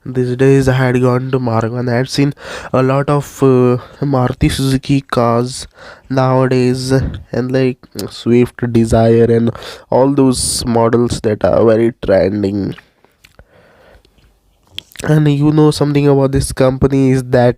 These days I had gone to Maruti and I had seen a lot of Maruti Suzuki cars nowadays, and like Swift Desire and all those models that are very trending. And something about this company is that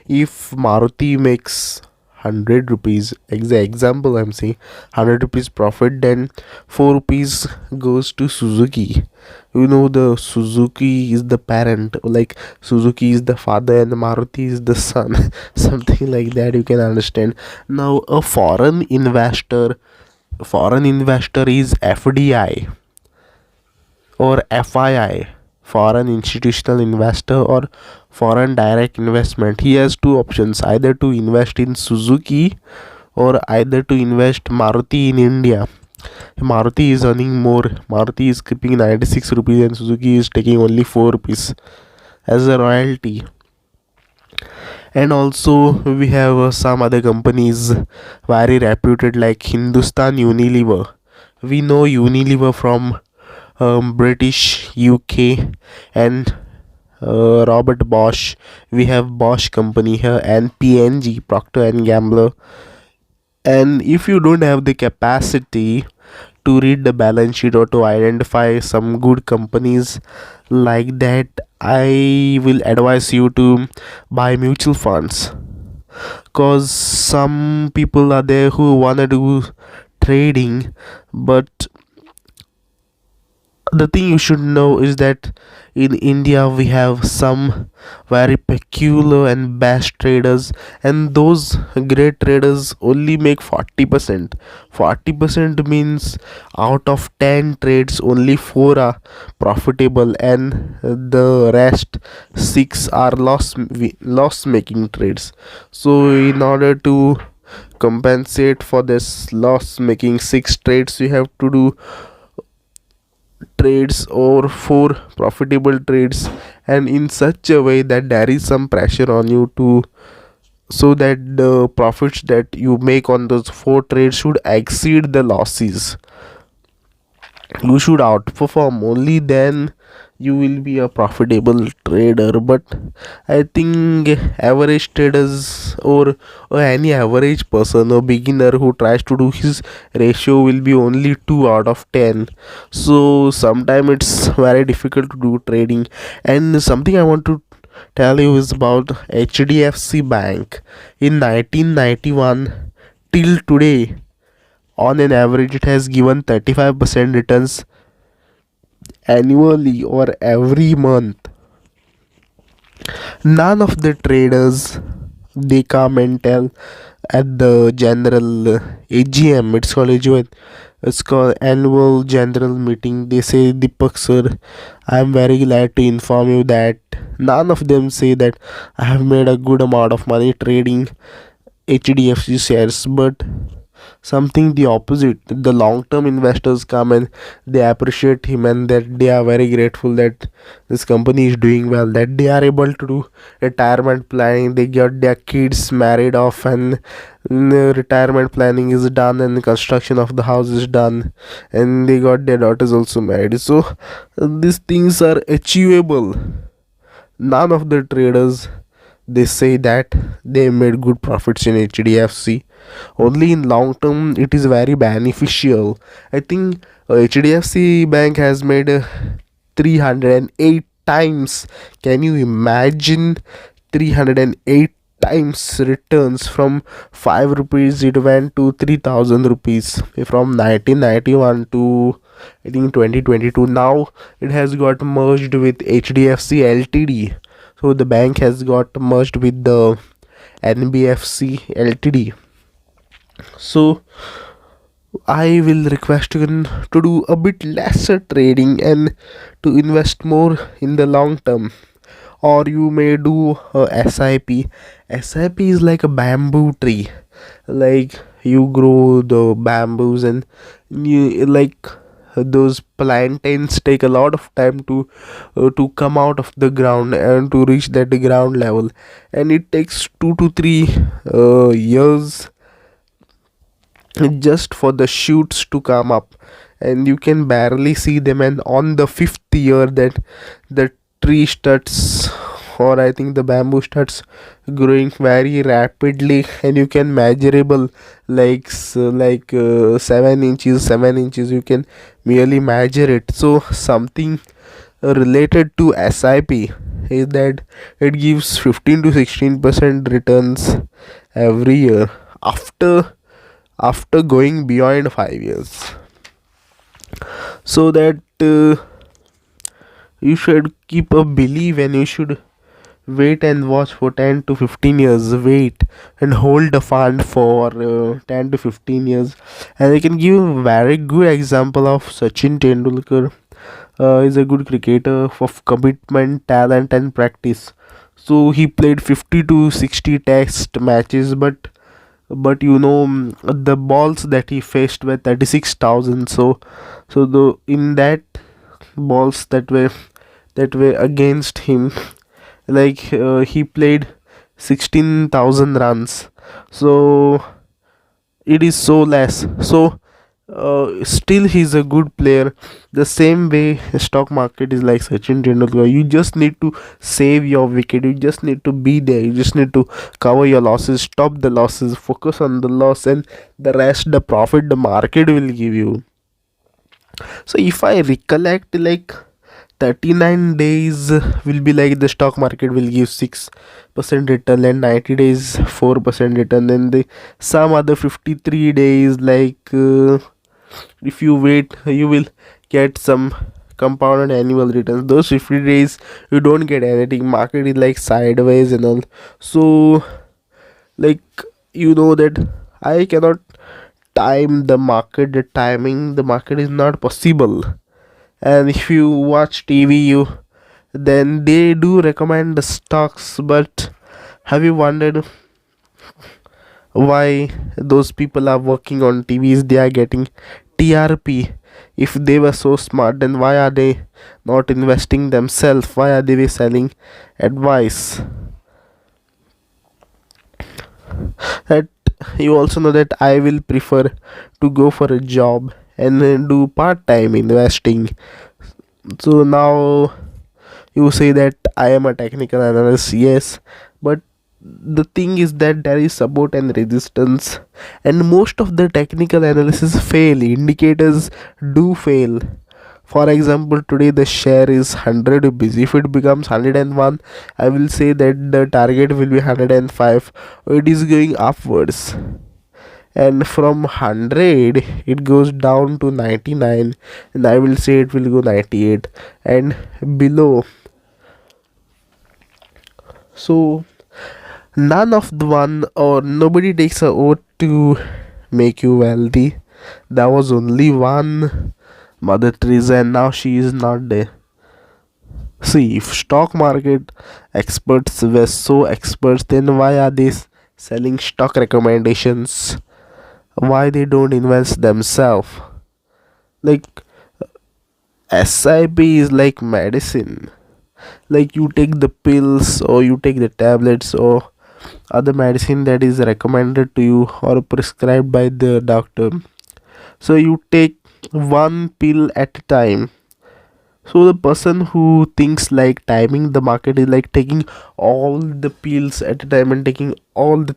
if Maruti makes 100 rupees, example I'm saying 100 rupees profit, then 4 rupees goes to Suzuki. The Suzuki is the parent, like Suzuki is the father and Maruti is the son. Something like that, you can understand. Now a foreign investor is FDI or FII, foreign institutional investor, or foreign direct investment. He has two options: either to invest in Suzuki or either to invest Maruti in India. Maruti is earning more. Maruti is keeping 96 rupees and Suzuki is taking only 4 rupees as a royalty. And also we have some other companies very reputed, like Hindustan Unilever. We know Unilever from British, UK, and Robert Bosch. We have Bosch company here, and PNG, Procter and Gambler. And if you don't have the capacity to read the balance sheet or to identify some good companies like that, I will advise you to buy mutual funds, because some people are there who want to do trading, but the thing you should know is that in India we have some very peculiar and best traders, and those great traders only make 40%. 40% means out of 10 trades, only 4 are profitable, and the rest 6 are loss making trades. So, in order to compensate for this loss making 6 trades, you have to do trades or 4 profitable trades, and in such a way that there is some pressure on you to, so that the profits that you make on those 4 trades should exceed the losses. You should outperform, only then you will be a profitable trader. But I think average traders, or any average person or beginner who tries to do his ratio, will be only 2 out of 10. So sometimes it's very difficult to do trading. And something I want to tell you is about HDFC Bank. In 1991 till today, on an average, it has given 35% returns annually or every month. None of the traders, they come and tell at the general AGM. It's called annual general meeting. They say, Deepak sir, I am very glad to inform you that none of them say that I have made a good amount of money trading HDFC shares, but something the opposite. The long term investors come and they appreciate him, and that they are very grateful that this company is doing well, that they are able to do retirement planning. They get their kids married off, and retirement planning is done, and construction of the house is done, and they got their daughters also married. So these things are achievable. None of the traders, they say that they made good profits in HDFC. Only in long term it is very beneficial. I think HDFC Bank has made 308 times. Can you imagine? 308 times returns. From 5 rupees it went to 3000 rupees from 1991 to, I think, 2022. Now it has got merged with HDFC Ltd. So the bank has got merged with the NBFC Ltd. So I will request you to do a bit lesser trading and to invest more in the long term. Or you may do a SIP. SIP is like a bamboo tree. Like, you grow the bamboos, and you, like, those plantains take a lot of time to come out of the ground and to reach that ground level, and it takes 2 to 3 years just for the shoots to come up, and you can barely see them, and on the fifth year that the tree starts, or I think the bamboo starts growing very rapidly, and you can measurable like 7 inches you can merely measure it. So something related to SIP is that it gives 15 to 16% returns every year after going beyond 5 years. So that you should keep a belief, and you should wait and watch for 10 to 15 years. Wait and hold the fund for 10 to 15 years. And I can give a very good example of Sachin Tendulkar. Is a good cricketer of commitment, talent, and practice. So he played 50 to 60 test matches, but the balls that he faced were 36,000. So the in that balls that were against him, like he played 16,000 runs. So it is so less. So still he's a good player. The same way stock market is like Sachin Tendulkar. You just need to save your wicket. You just need to be there. You just need to cover your losses, stop the losses, focus on the loss, and the rest, the profit, the market will give you. So if I recollect, like 39 days will be like the stock market will give 6% return, and 90 days 4% return. Then the some other 53 days, like if you wait, you will get some compounded annual returns. Those 50 days you don't get anything, market is like sideways and all. So like that I cannot time the market. The timing the market is not possible. And if you watch TV, then they do recommend the stocks, but have you wondered why those people are working on TVs? They are getting TRP. If they were so smart, then why are they not investing themselves? Why are they selling advice? That you also know that I will prefer to go for a job and do part-time investing. So now you say that I am a technical analyst, yes, but the thing is that there is support and resistance, and most of the technical analysis fail. Indicators do fail. For example, today the share is 100 rupees. If it becomes 101, I will say that the target will be 105. It is going upwards, and from 100 it goes down to 99, and I will say it will go 98 and below. So none of the one, or nobody takes a oath to make you wealthy. There was only one Mother Teresa, and now she is not there. See, if stock market experts were so experts, then why are they selling stock recommendations? Why they don't invest themselves? Like SIP is like medicine. Like you take the pills, or you take the tablets, or other medicine that is recommended to you or prescribed by the doctor. So you take one pill at a time. So the person who thinks like timing the market is like taking all the pills at a time and taking all the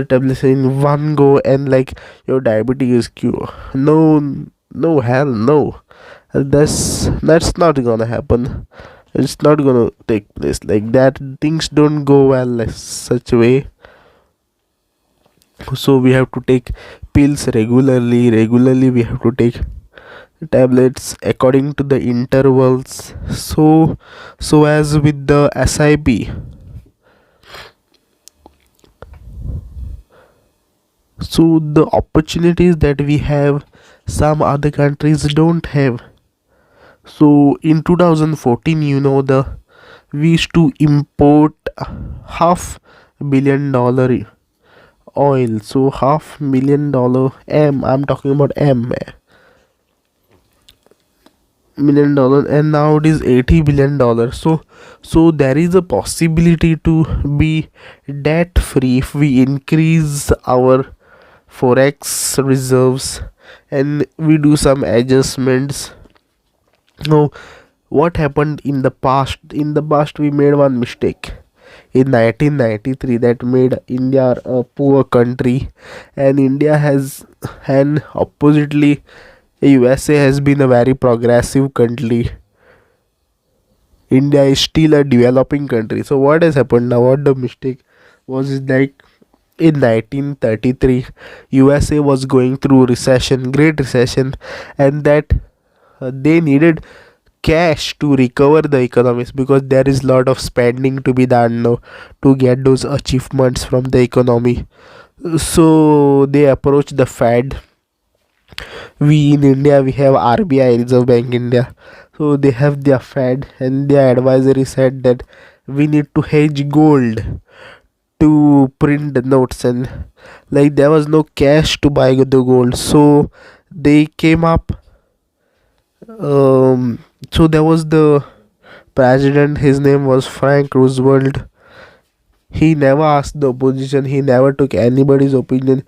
tablets in one go, and like your diabetes is cure. No, no, hell no. That's not gonna happen. It's not gonna take place like that. Things don't go well like such a way. So we have to take pills regularly we have to take tablets according to the intervals. So as with the SIP, so the opportunities that we have, some other countries don't have. So in 2014, the we used to import $500 million oil. So $500 million I'm talking about $1 million, and now it is $80 billion. So there is a possibility to be debt free if we increase our forex reserves and we do some adjustments. Now what happened in the past? In the past we made one mistake in 1993 that made India a poor country, and India has, and oppositely USA has been a very progressive country. India is still a developing country. So what has happened now? What the mistake was is like in 1933 USA was going through recession, great recession, and that they needed cash to recover the economies because there is lot of spending to be done now to get those achievements from the economy. So they approached the Fed. We in India we have RBI, Reserve Bank India. So they have their Fed, and their advisory said that we need to hedge gold to print the notes, and like there was no cash to buy the gold. So they came up, so there was the president, his name was Frank Roosevelt. He never asked the opposition, he never took anybody's opinion,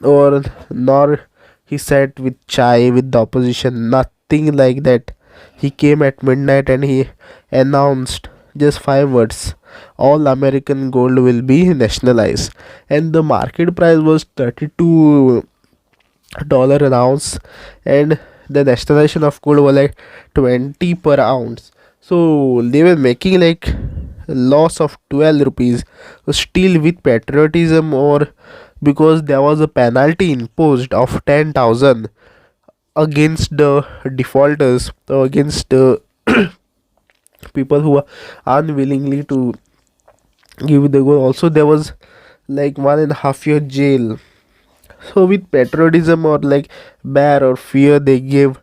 or nor he sat with chai with the opposition, nothing like that. He came at midnight and he announced just 5 words: all American gold will be nationalized. And the market price was $32 an ounce, and the nationalization of gold was like 20 per ounce. So they were making like loss of 12 rupees. Still with patriotism, or because there was a penalty imposed of 10,000 against the defaulters, or against the people who are unwillingly to give the gold. Also there was like 1.5 year jail. So with patriotism, or like bear or fear, they give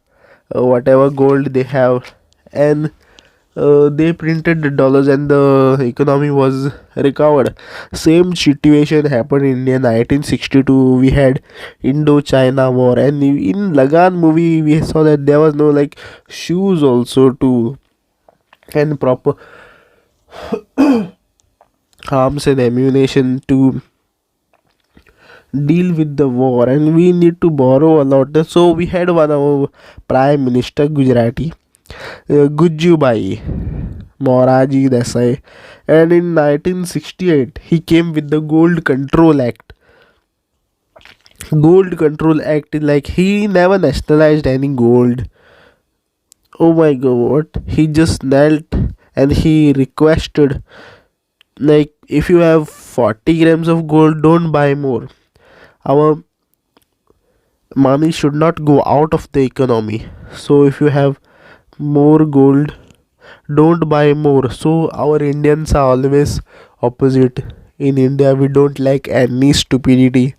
whatever gold they have, and they printed the dollars, and the economy was recovered. Same situation happened in India 1962. We had Indo-China war, and in Lagan movie we saw that there was no like shoes also to, and proper arms and ammunition to deal with the war, and we need to borrow a lot. So we had one of our prime minister Gujarati, Gujubai Moraji Desai, and in 1968 he came with the Gold Control Act. Gold Control Act is like he never nationalized any gold. Oh my god, he just knelt and he requested, like, if you have 40 grams of gold, don't buy more. Our money should not go out of the economy. So if you have more gold, don't buy more. So our Indians are always opposite. In India we don't like any stupidity.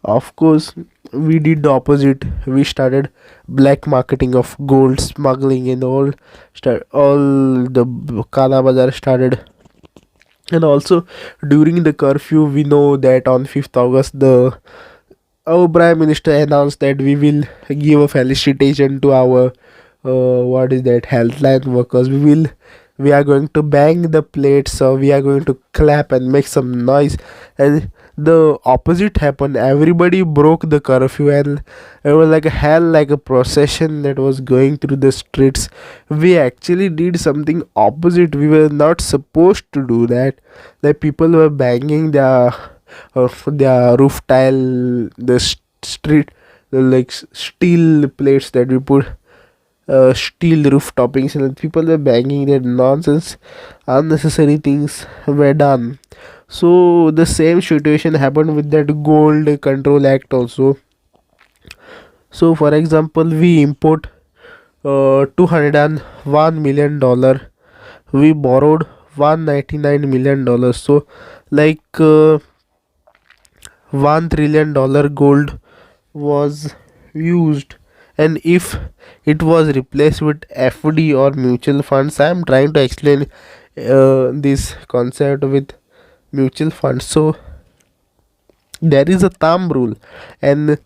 Of course we did the opposite. We started black marketing of gold, smuggling, and all the kala bazar started. And also during the curfew, we know that on 5th August the our prime minister announced that we will give a felicitation to our what is that, healthline workers. We are going to bang the plates, so we are going to clap and make some noise. And the opposite happened. Everybody broke the curfew, and it was like a hell, like a procession that was going through the streets. We actually did something opposite. We were not supposed to do that. Like people were banging their roof tile, the street, the like steel plates that we put, steel roof toppings, and people were banging that nonsense, unnecessary things were done. So the same situation happened with that Gold Control Act also. So for example, we import $201 million, we borrowed $199 million. So like $1 trillion gold was used. And if it was replaced with FD or mutual funds, I am trying to explain this concept with mutual funds. So there is a thumb rule, and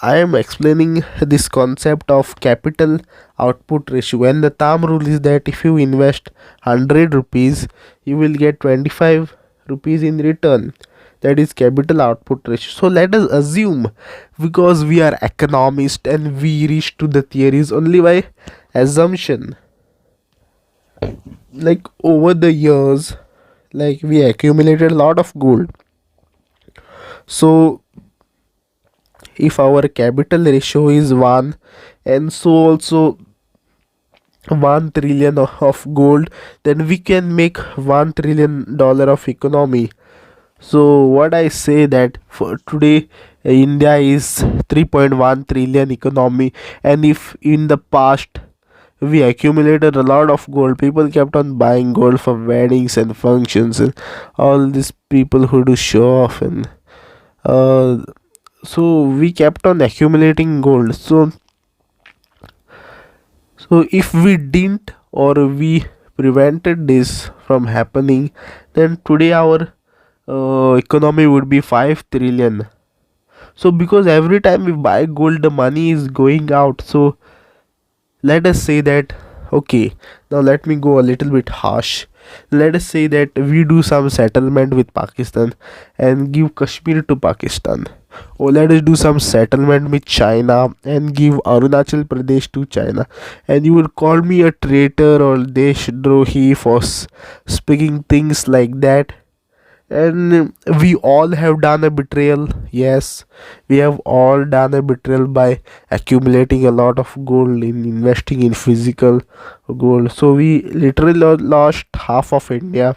I am explaining this concept of capital output ratio. And the thumb rule is that if you invest 100 rupees, you will get 25 rupees in return. That is capital output ratio. So let us assume, because we are economists and we reach to the theories only by assumption. Like over the years, like we accumulated a lot of gold. So if our capital ratio is 1, and so also 1 trillion of gold, then we can make $1 trillion of economy. So what I say that for today, India is 3.1 trillion economy, and if in the past we accumulated a lot of gold, people kept on buying gold for weddings and functions and all these people who do show off, and uh, so we kept on accumulating gold. So if we didn't, or we prevented this from happening, then today our economy would be 5 trillion. So because every time we buy gold, the money is going out. So let us say that, okay, now let me go a little bit harsh. Let us say that we do some settlement with Pakistan and give Kashmir to Pakistan, or let us do some settlement with China and give Arunachal Pradesh to China, and you will call me a traitor or deshdrohi for speaking things like that. And we all have done a betrayal. Yes, we have all done a betrayal by accumulating a lot of gold in investing in physical gold. So we literally lost half of India.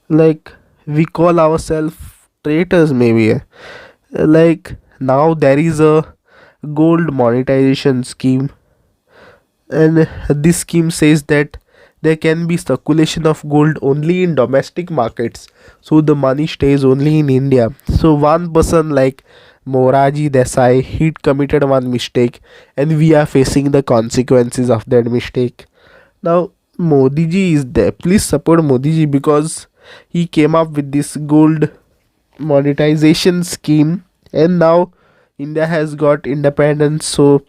Like, we call ourselves traitors maybe. Like, now there is a gold monetization scheme, and this scheme says that there can be circulation of gold only in domestic markets, so the money stays only in India. So one person like Moraji Desai, he committed one mistake, and we are facing the consequences of that mistake. Now Modi ji is there, please support Modi ji, because he came up with this gold monetization scheme, and now India has got independence. So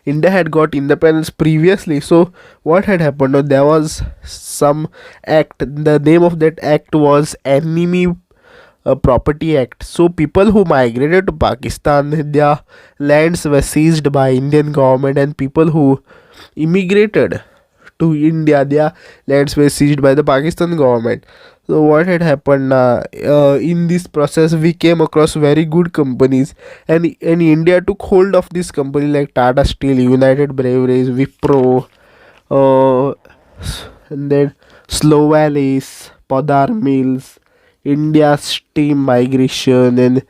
India had got independence previously. So what had happened? There was some act. The name of that act was Enemy Property Act. So people who migrated to Pakistan, their lands were seized by Indian government, and people who immigrated to India, their lands were seized by the Pakistan government. So what had happened, in this process we came across very good companies, and India took hold of this company like Tata Steel, United Breweries, Wipro, uh, and then Slovalis, Podar Mills, India Steam Migration, and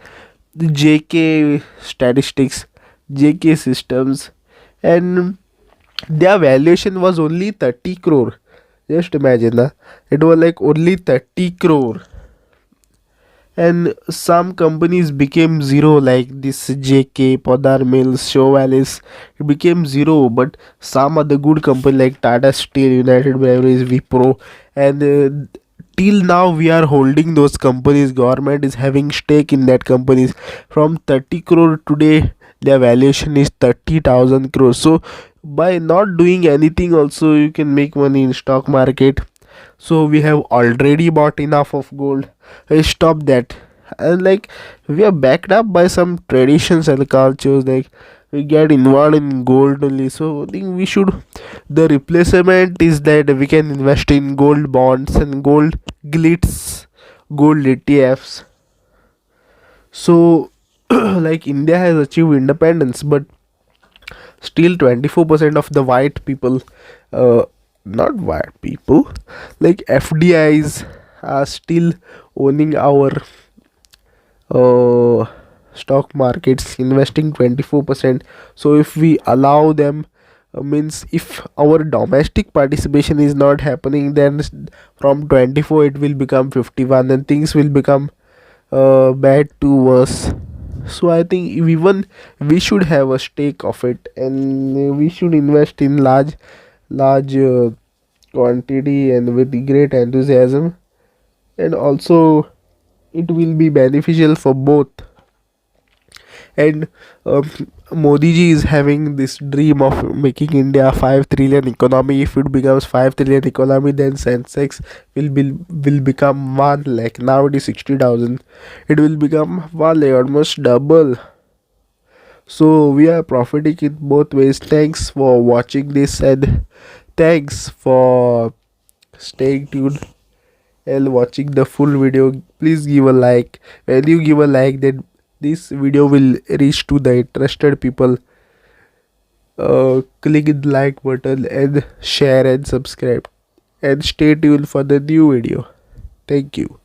the JK Statistics, JK Systems, and their valuation was only 30 crore. Just imagine, it was like only 30 crore, and some companies became zero, like this JK, Podar Mills, Show Alice, it became zero. But some other good company like Tata Steel, United Breweries, Wipro, and till now we are holding those companies. Government is having stake in that companies. From 30 crore today, their valuation is 30,000 crores. So by not doing anything also you can make money in stock market. So we have already bought enough of gold. Stop that. And like, we are backed up by some traditions and cultures, like we get involved in gold only. So I think we should, the replacement is that we can invest in gold bonds and gold glitz, gold ETFs. So like, India has achieved independence, but still 24% of the white people, uh, not white people, like FDIs, are still owning our uh, stock markets, investing 24%. So if we allow them, means if our domestic participation is not happening, then from 24 it will become 51, and things will become bad to worse. So I think even we should have a stake of it, and we should invest in large quantity and with great enthusiasm, and also it will be beneficial for both. And um, Modi ji is having this dream of making India 5 trillion economy. If it becomes 5 trillion economy, then Sensex will become 1 lakh. Now it is 60,000. It will become 1 lakh, almost double. So we are profiting in both ways. Thanks for watching this, and thanks for staying tuned and watching the full video. Please give a like. When you give a like, then this video will reach to the interested people. Click the like button and share and subscribe, and stay tuned for the new video. Thank you.